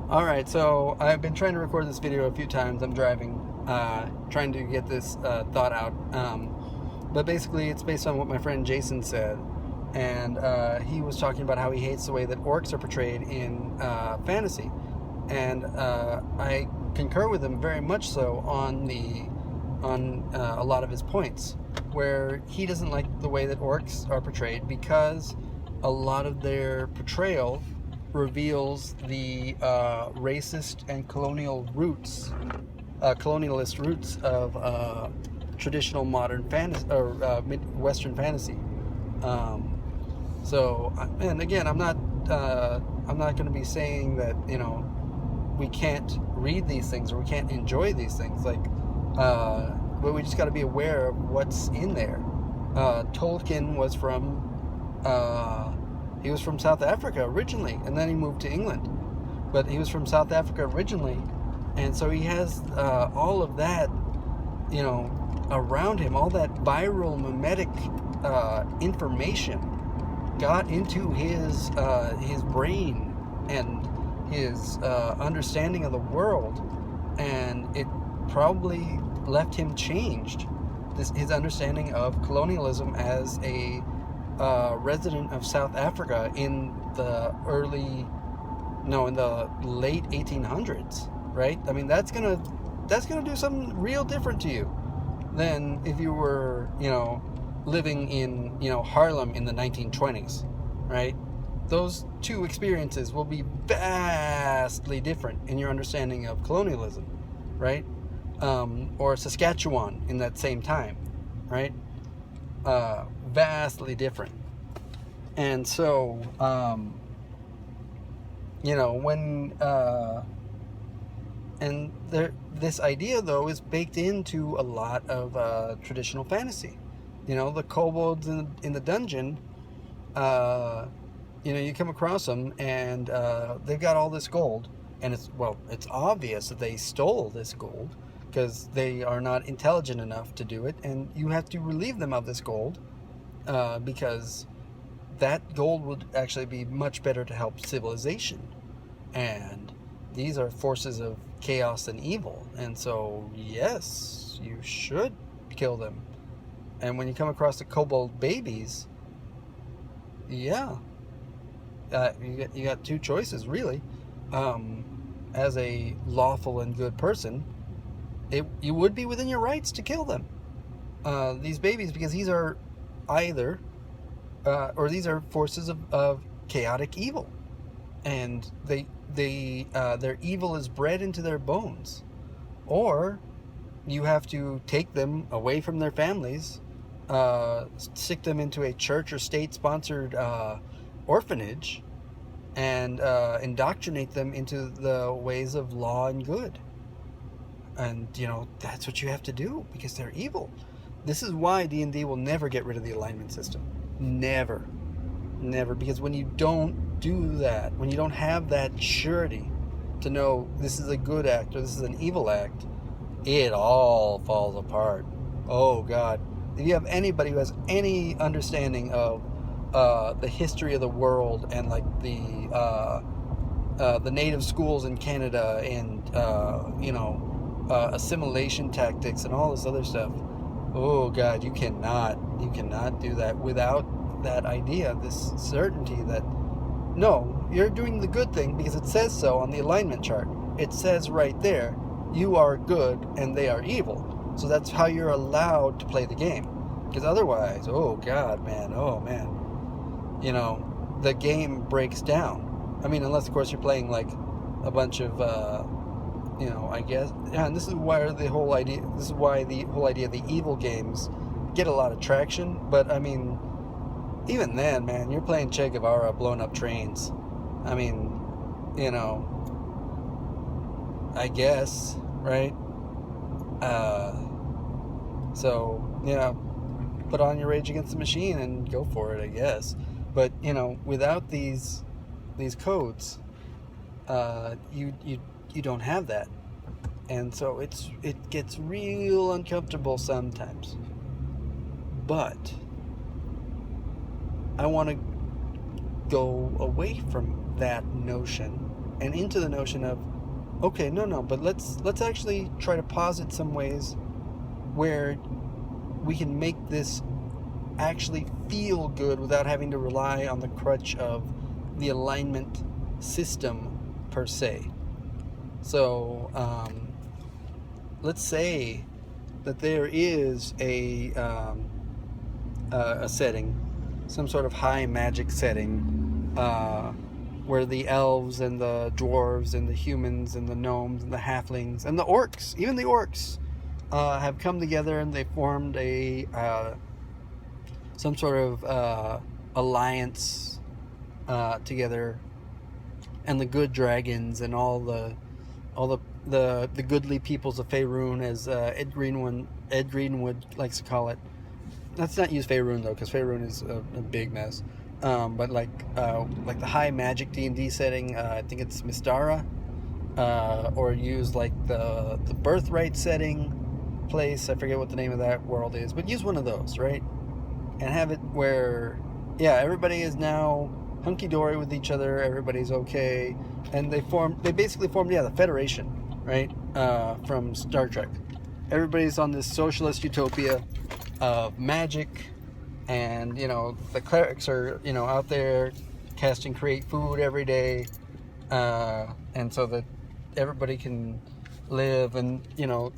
All right, so I've been trying to record this video a few times. I'm driving, trying to get this thought out. But basically, it's based on what my friend Jason said. And he was talking about how he hates the way that orcs are portrayed in fantasy. And I concur with him very much so on a lot of his points, where he doesn't like the way that orcs are portrayed because a lot of their portrayal reveals the racist and colonialist roots of traditional modern fantasy or Western fantasy. And again, I'm not going to be saying that we can't read these things or we can't enjoy these things. But we just got to be aware of what's in there. Tolkien was from. He was from South Africa originally, and then he moved to England. But he was from South Africa originally, and so he has all of that, around him. All that viral mimetic information got into his brain and his understanding of the world, and it probably left him changed. His understanding of colonialism as a resident of South Africa in the late 1800s, right? I mean, that's gonna do something real different to you than if you were, living in, Harlem in the 1920s, right? Those two experiences will be vastly different in your understanding of colonialism, right? Or Saskatchewan in that same time, right? Vastly different. And so this idea though is baked into a lot of traditional fantasy. The kobolds in the dungeon, you come across them and they've got all this gold, and it's obvious that they stole this gold because they are not intelligent enough to do it, and you have to relieve them of this gold because that gold would actually be much better to help civilization. And these are forces of chaos and evil. And so, yes, you should kill them. And when you come across the kobold babies, yeah, you got two choices, really. As a lawful and good person, you would be within your rights to kill them. These babies, because these are either these are forces of chaotic evil, and their evil is bred into their bones. Or you have to take them away from their families, stick them into a church or state-sponsored orphanage, and indoctrinate them into the ways of law and good. And that's what you have to do because they're evil. This is why D&D will never get rid of the alignment system. Never, because when you don't do that, when you don't have that surety to know this is a good act or this is an evil act, it all falls apart. Oh God. If you have anybody who has any understanding of the history of the world and the native schools in Canada and assimilation tactics and all this other stuff, oh God, you cannot do that without that idea, this certainty that no, you're doing the good thing because it says so on the alignment chart. It says right there, you are good and they are evil. So that's how you're allowed to play the game. Because otherwise, oh God, man, the game breaks down. I mean, unless of course you're playing like a bunch of I guess, and this is why the whole idea of the evil games get a lot of traction. But I mean, even then, man, you're playing Che Guevara blowing up trains. I mean, I guess, right? So, put on your Rage Against the Machine and go for it, I guess. But, without these codes, you don't have that. And so it gets real uncomfortable sometimes. But I want to go away from that notion and into the notion of, okay, no, but let's actually try to posit some ways where we can make this actually feel good without having to rely on the crutch of the alignment system per se. So let's say that there is a setting, some sort of high magic setting, where the elves and the dwarves and the humans and the gnomes and the halflings and the orcs, even the orcs, have come together, and they formed a some sort of alliance together, and the good dragons and all the goodly peoples of Faerun, as Ed Greenwood likes to call it. Let's not use Faerun though, because Faerun is a big mess. But like the high magic D&D setting, I think it's Mystara, or use like the Birthright setting place. I forget what the name of that world is, but use one of those, right? And have it where, yeah, everybody is now hunky-dory with each other, everybody's okay, and they basically formed, the Federation, right, from Star Trek. Everybody's on this socialist utopia of magic, and, the clerics are, out there casting create food every day, and so that everybody can live, and,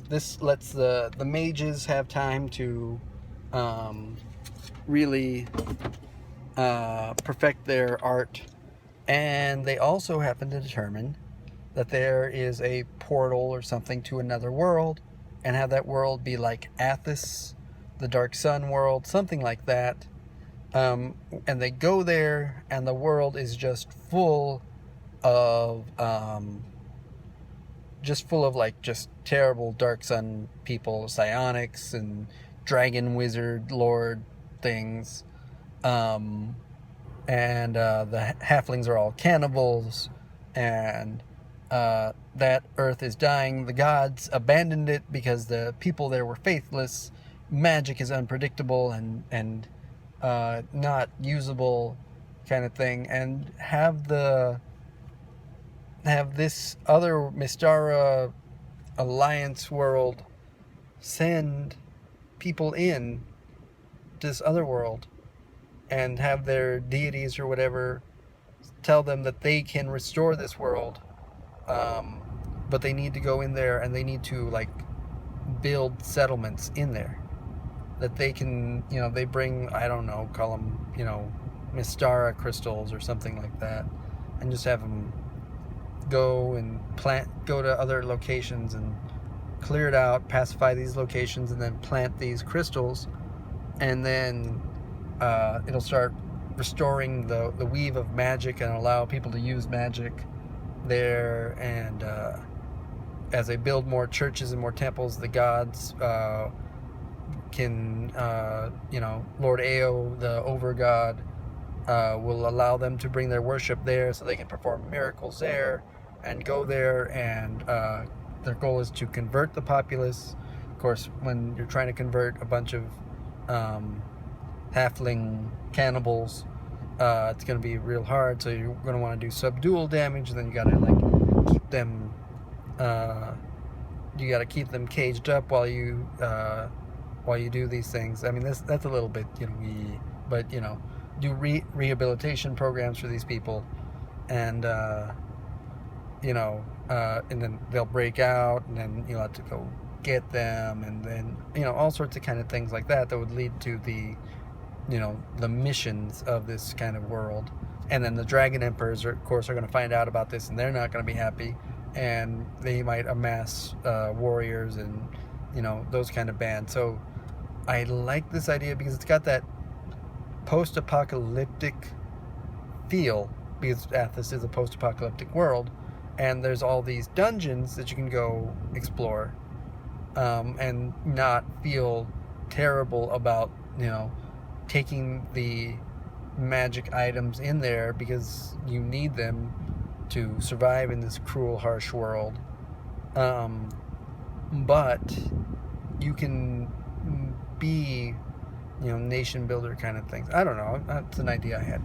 this lets the mages have time to really perfect their art. And they also happen to determine that there is a portal or something to another world, and have that world be like Athos, the Dark Sun world, something like that. And they go there, and the world is just full of just terrible Dark Sun people, psionics and dragon wizard lord things, and the halflings are all cannibals, and that earth is dying. The gods abandoned it because the people there were faithless. Magic is unpredictable and not usable, kind of thing. And have this other Mystara alliance world send people in this other world, and have their deities or whatever tell them that they can restore this world, but they need to go in there, and they need to build settlements in there that they can, they bring, I don't know, call them, Mystara crystals or something like that, and just have them go to other locations and clear it out, pacify these locations, and then plant these crystals, and then it'll start restoring the weave of magic and allow people to use magic there. And as they build more churches and more temples, the gods can, Lord Ao, the over-god, will allow them to bring their worship there, so they can perform miracles there and go there. And their goal is to convert the populace. Of course, when you're trying to convert a bunch of halfling cannibals, it's going to be real hard, so you're going to want to do subdual damage, and then you got to keep them caged up while you do these things. I mean, that's a little bit but do rehabilitation programs for these people, and and then they'll break out, and then you'll have to go get them, and then all sorts of kind of things like that would lead to the the missions of this kind of world. And then the dragon emperors of course are going to find out about this, and they're not going to be happy, and they might amass warriors and those kind of bands. So I like this idea because it's got that post-apocalyptic feel, because Athos is a post-apocalyptic world, and there's all these dungeons that you can go explore, and not feel terrible about taking the magic items in there, because you need them to survive in this cruel, harsh world. But you can be nation builder kind of things. I don't know, that's an idea I had.